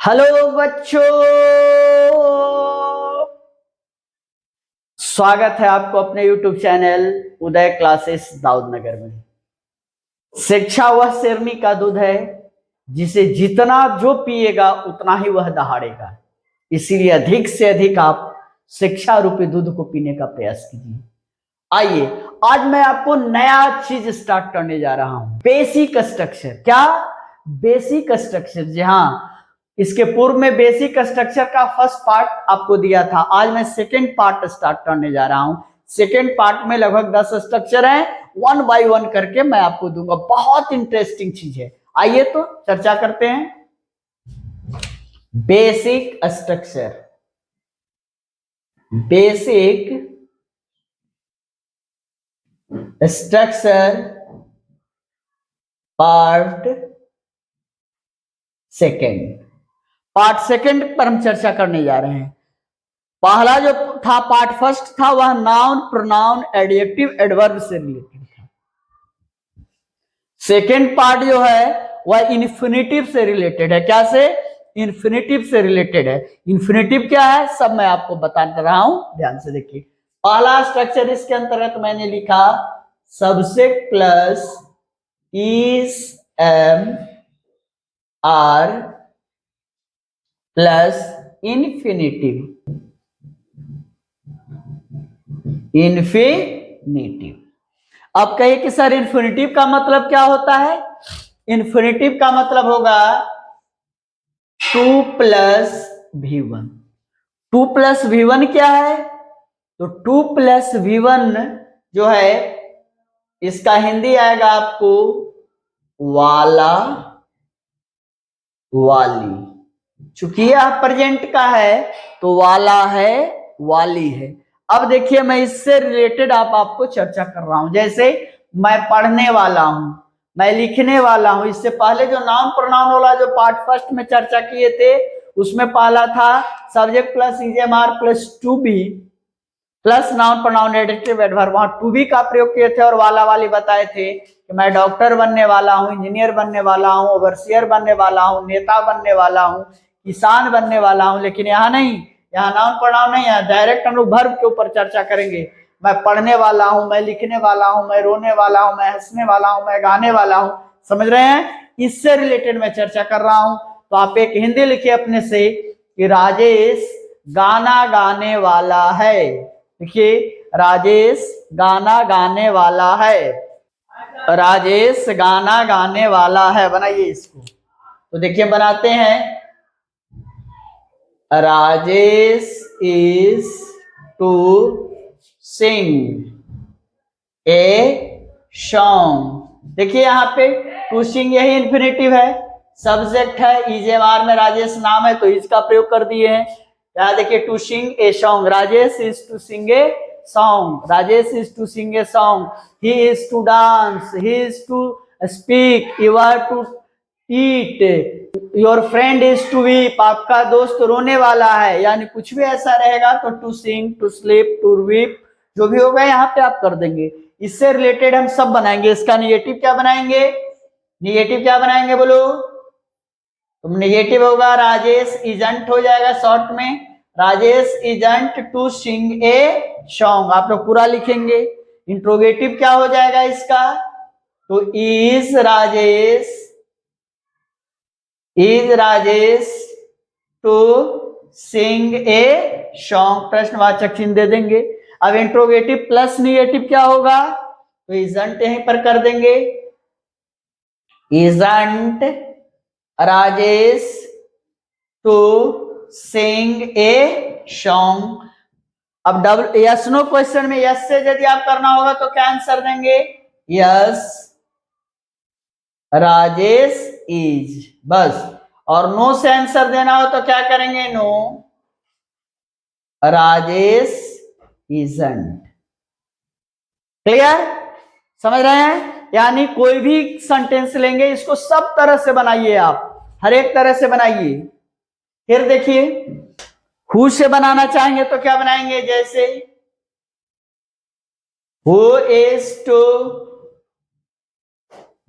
Hello बच्चों, स्वागत है आपको अपने YouTube चैनल उदय क्लासेस दाऊद नगर में। शिक्षा वह शेरनी का दूध है जिसे जितना जो पिएगा उतना ही वह दहाड़ेगा। इसीलिए अधिक से अधिक आप शिक्षा रूपी दूध को पीने का प्रयास कीजिए। आइए, आज मैं आपको नया चीज स्टार्ट करने जा रहा हूं। Basic structure. क्या? Basic structure. जी हाँ, इसके पूर्व में बेसिक स्ट्रक्चर का फर्स्ट पार्ट आपको दिया था। आज मैं सेकेंड पार्ट स्टार्ट करने जा रहा हूं। सेकेंड पार्ट में लगभग 10 स्ट्रक्चर हैं, वन बाय वन करके मैं आपको दूंगा। बहुत इंटरेस्टिंग चीज है। आइए तो चर्चा करते हैं। Basic structure. Basic structure part second. Part second पर हम चर्चा करने जा रहे हैं। पहला जो था पार्ट फर्स्ट था वह नाउन, प्रोनाउन, एडजेक्टिव, एडवर्ब से रिलेटेड था। सेकेंड पार्ट जो है वह इन्फिनिटिव से रिलेटेड है। क्या से? इन्फिनिटिव से रिलेटेड है। इन्फिनिटिव क्या है सब मैं आपको बता रहा हूं, ध्यान से देखिए। पहला स्ट्रक्चर इसके अंतर्गत मैंने लिखा subject plus is, am, are plus infinitive. Infinitive. अब कहिए कि सर इन्फिनिटिव का मतलब क्या होता है? इन्फिनिटिव का मतलब होगा 2 प्लस V1। 2 प्लस V1 क्या है? तो 2 प्लस V1 जो है इसका हिंदी आएगा आपको वाला, वाली। चूंकि यह प्रेजेंट का है तो वाला है, वाली है। अब देखिए मैं इससे रिलेटेड आपको चर्चा कर रहा हूं। जैसे मैं पढ़ने वाला हूं, मैं लिखने वाला हूं। इससे पहले जो नाउन प्रोनाउन वाला जो पार्ट फर्स्ट में चर्चा किए थे उसमें पहला था subject plus is am are plus to be plus noun pronoun adjective adverb. वहां टू बी का प्रयोग किए थे और वाला वाली बताए थे कि मैं डॉक्टर बनने वाला हूं, इंजीनियर बनने वाला हूं, ओवरसियर बनने वाला हूं, नेता बनने वाला हूं, किसान बनने वाला हूं। लेकिन यहाँ नहीं, यहाँ नाउन प्रोनाउन नहीं है, डायरेक्ट हम लोग वर्ब के ऊपर चर्चा करेंगे। मैं पढ़ने वाला हूं, मैं लिखने वाला हूं, मैं रोने वाला हूं, मैं हंसने वाला हूं, मैं गाने वाला हूं। समझ रहे हैं? इससे रिलेटेड मैं चर्चा कर रहा हूं। तो आप एक हिंदी लिखिए अपने से कि राजेश गाना गाने वाला है। देखिए, राजेश गाना गाने वाला है। राजेश गाना गाने वाला है। बनाइए इसको। तो देखिए बनाते हैं। Rajesh is to sing a song. देखिए यहाँ पे टू सिंग यही इन्फिनिटिव है, सब्जेक्ट है, इजेआर में राजेश नाम है तो इसका प्रयोग कर दिए हैं। यहाँ देखिए to sing a song, Rajesh is to sing a song, Rajesh is to sing a song, he is to dance, he is to speak, you are to eat, your friend is to weep, आपका दोस्त रोने वाला है। यानी कुछ भी ऐसा रहेगा तो to sing, to sleep, to weep जो भी होगा यहाँ पे आप कर देंगे। इससे रिलेटेड हम सब बनाएंगे। इसका निगेटिव क्या बनाएंगे? निगेटिव क्या बनाएंगे बोलो? तुम निगेटिव होगा राजेश इजंट हो जाएगा शॉर्ट में, Rajesh isn't to sing a song. आप लोग पूरा लिखेंगे। इंट्रोगेटिव क्या हो जाएगा इसका? तो is Rajesh to sing a song, प्रश्नवाचक चिन्ह दे देंगे। अब इंट्रोगेटिव प्लस निगेटिव क्या होगा? तो इजंट यहीं पर कर देंगे। Isn't Rajesh to sing a song. अब डबल यस नो क्वेश्चन में यस से यदि आप करना होगा तो क्या आंसर देंगे? यस राजेश इज, बस। और नो से आंसर देना हो तो क्या करेंगे? No Rajesh isn't. क्लियर? समझ रहे हैं? यानी कोई भी सेंटेंस लेंगे इसको सब तरह से बनाइए, आप हर एक तरह से बनाइए। फिर देखिए हु से बनाना चाहेंगे तो क्या बनाएंगे? जैसे who is to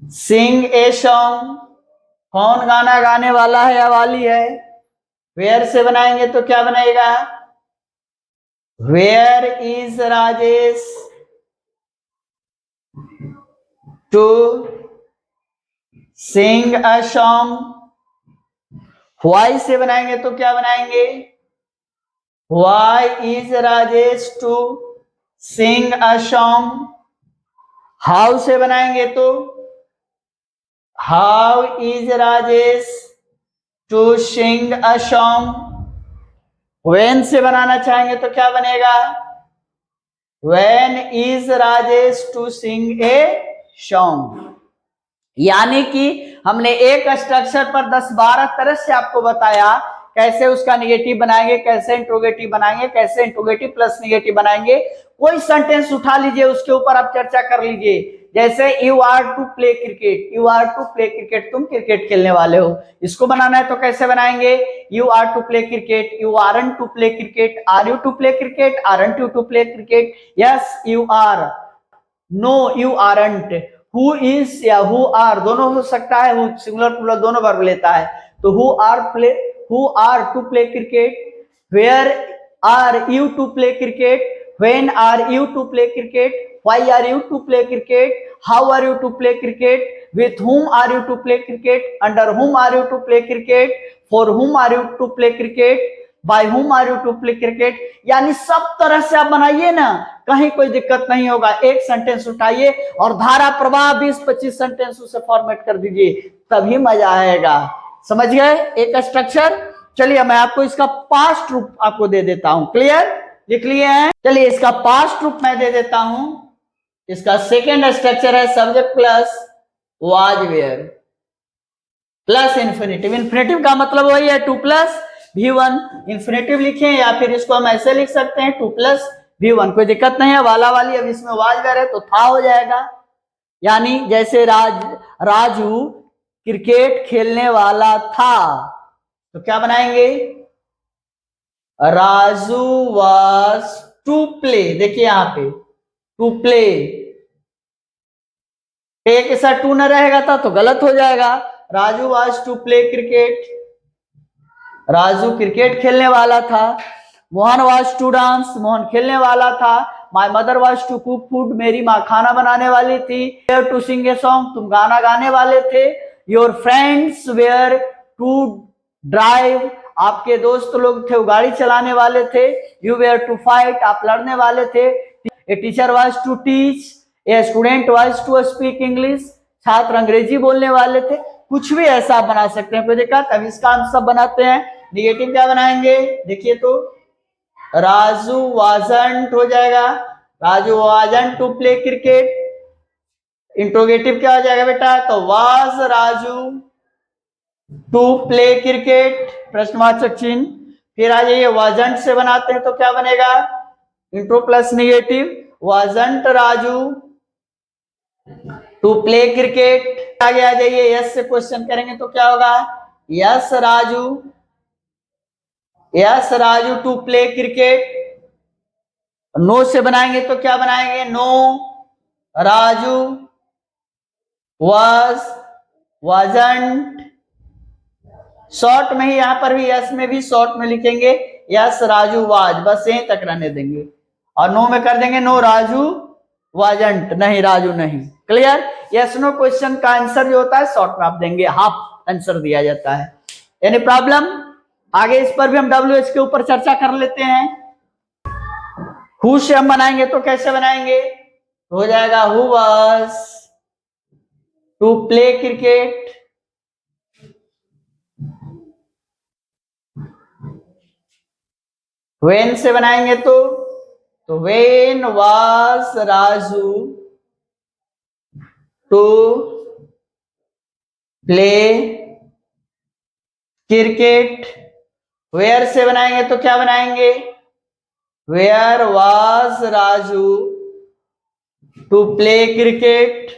sing a song, कौन गाना गाने वाला है या वाली है? वेयर से बनाएंगे तो क्या बनेगा, where is Rajesh to sing a song. Why से बनाएंगे तो क्या बनाएंगे, why is Rajesh to sing a song. How से बनाएंगे तो how is Rajesh to sing a song. When से बनाना चाहेंगे तो क्या बनेगा, when is Rajesh to sing a song. यानी कि हमने एक स्ट्रक्चर पर 10-12 तरह से आपको बताया कैसे उसका निगेटिव बनाएंगे, कैसे इंट्रोगेटिव बनाएंगे, कैसे इंट्रोगेटिव प्लस निगेटिव बनाएंगे। कोई सेंटेंस उठा लीजिए, उसके ऊपर आप चर्चा कर लीजिए। जैसे you are to play cricket, you are to play cricket, तुम क्रिकेट खेलने वाले हो। इसको बनाना है तो कैसे बनाएंगे, you are to play cricket, you aren't to play cricket, are you to play cricket, aren't you to play cricket, yes you are, no you aren't, who is या हु आर दोनों हो सकता है, हु सिंगुलर प्लूरल दोनों verb लेता है। तो who are to play cricket, where are you to play cricket, when are you to play cricket, why are you to play cricket, how are you to play cricket, with whom are you to play cricket, under whom are you to play cricket, for whom are you to play cricket, by whom are you to play cricket. यानी सब तरह से आप बनाइए ना, कहीं कोई दिक्कत नहीं होगा। एक सेंटेंस उठाइए और धारा प्रवाह 20-25 सेंटेंस उसे फॉर्मेट कर दीजिए, तभी मजा आएगा। समझ गए एक स्ट्रक्चर। चलिए मैं आपको इसका पास्ट रूप आपको दे देता हूं, क्लियर, लिख लिए हैं। चलिए इसका पास्ट रूप मैं दे देता हूं। इसका सेकेंड स्ट्रक्चर है subject plus was were plus infinitive. Infinitive का मतलब वही है 2 प्लस V1। इन्फिनेटिव लिखे या फिर इसको हम ऐसे लिख सकते हैं 2 प्लस V1, कोई दिक्कत नहीं है। वाला वाली, अब इसमें वाज वेयर है तो था हो जाएगा। यानी जैसे राजू क्रिकेट खेलने वाला था, तो क्या बनाएंगे, राजू वाज टू प्ले। देखिए यहां पे टू प्ले, एक ऐसा टू न रहेगा था तो गलत हो जाएगा। Raju was to play cricket, Raju cricket खेलने वाला था। Mohan was to dance, Mohan खेलने वाला था। My mother was to cook food, मेरी माँ खाना बनाने वाली थी। Were to sing a song, तुम गाना गाने वाले थे। Your friends were to drive, आपके दोस्त लोग थे वो गाड़ी चलाने वाले थे। यू वेयर टू फाइट, आप लड़ने वाले थे। A teacher was to teach, a student was to speak English, छात्र अंग्रेजी बोलने वाले थे। कुछ भी ऐसा आप बना सकते हैं, कोई दिक्कत। अब इसका हम सब बनाते हैं। निगेटिव क्या बनाएंगे, देखिए तो राजू वाजंट हो जाएगा, Raju wasn't to play cricket. Interrogative क्या हो जाएगा बेटा, तो was Raju to play cricket, प्रश्नवाचक चिन्ह। फिर आ जाइए वाजंट से बनाते हैं तो क्या बनेगा, intro plus negative, wasn't Raju to play cricket. आगे आ जाइए यस से क्वेश्चन करेंगे तो क्या होगा, yes Raju to play cricket. No से बनाएंगे तो क्या बनाएंगे, नो राजू वाजंट। शॉर्ट में ही यहां पर भी यस में भी शॉर्ट में लिखेंगे यस राजू वाज, बस यहीं तक रहने देंगे। और नो में कर देंगे नो राजू वाजंट, नहीं राजू नहीं। क्लियर। यस नो क्वेश्चन का आंसर जो होता है शॉर्ट में आप देंगे, हाफ आंसर दिया जाता है। Any problem. आगे इस पर भी हम WH के ऊपर चर्चा कर लेते हैं। हु से हम बनाएंगे तो कैसे बनाएंगे, हो जाएगा who was to play cricket. When से बनाएंगे तो when was Raju to play cricket. Where से बनाएंगे तो क्या बनाएंगे, where was Raju to play cricket.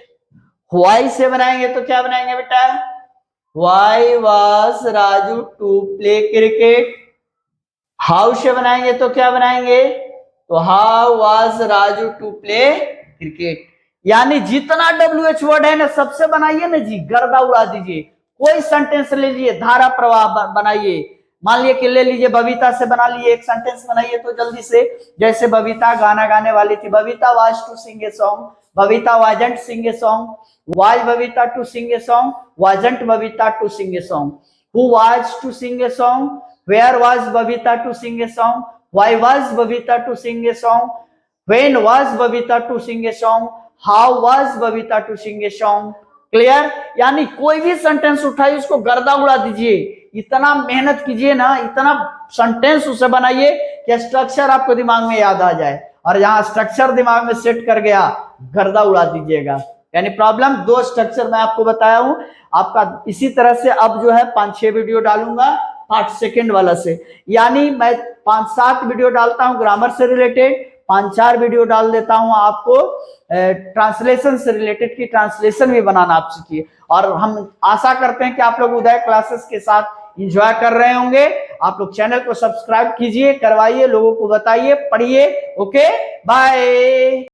Why से बनाएंगे तो क्या बनाएंगे बेटा, why was Raju to play cricket. How से बनाएंगे तो क्या बनाएंगे, तो how was Raju to play cricket. यानी जितना WH वर्ड है ना सबसे बनाइए ना जी, गर्दा उड़ा दीजिए। कोई सेंटेंस ले लीजिए, धारा प्रवाह बनाइए, मान लिए कि ले लीजिए बबीता से बना लिए, एक सेंटेंस बनाइए तो जल्दी से। जैसे बबीता गाना गाने वाली थी, Babita was to sing a song, Babita wasn't sing a song, was Babita to sing a song, wasn't Babita to sing a song, who was to sing a song, where was Babita to sing a song, why was Babita to sing a song, when was Babita to sing a song, how was Babita to sing a song. Clear? यानी कोई भी sentence उठाइए उसको गर्दा उड़ा दीजिए, इतना मेहनत कीजिए ना, इतना सेंटेंस उसे बनाइए कि स्ट्रक्चर आपको दिमाग में याद आ जाए, और जहां स्ट्रक्चर दिमाग में सेट कर गया गर्दा उड़ा दीजिएगा। यानी प्रॉब्लम 2 स्ट्रक्चर मैं आपको बताया हूं आपका। इसी तरह से अब जो है 5-6 वीडियो डालूंगा पार्ट सेकंड वाला से, यानी मैं 5-7 वीडियो डालता हूं ग्रामर से रिलेटेड, 5-4 वीडियो डाल देता हूं आपको ट्रांसलेशन से रिलेटेड की ट्रांसलेशन भी बनाना आप सीखिए। और हम आशा करते हैं कि आप लोग उदय क्लासेस के साथ एंजॉय कर रहे होंगे। आप लोग चैनल को सब्सक्राइब कीजिए, करवाइए, लोगों को बताइए, पढ़िए। Okay, bye.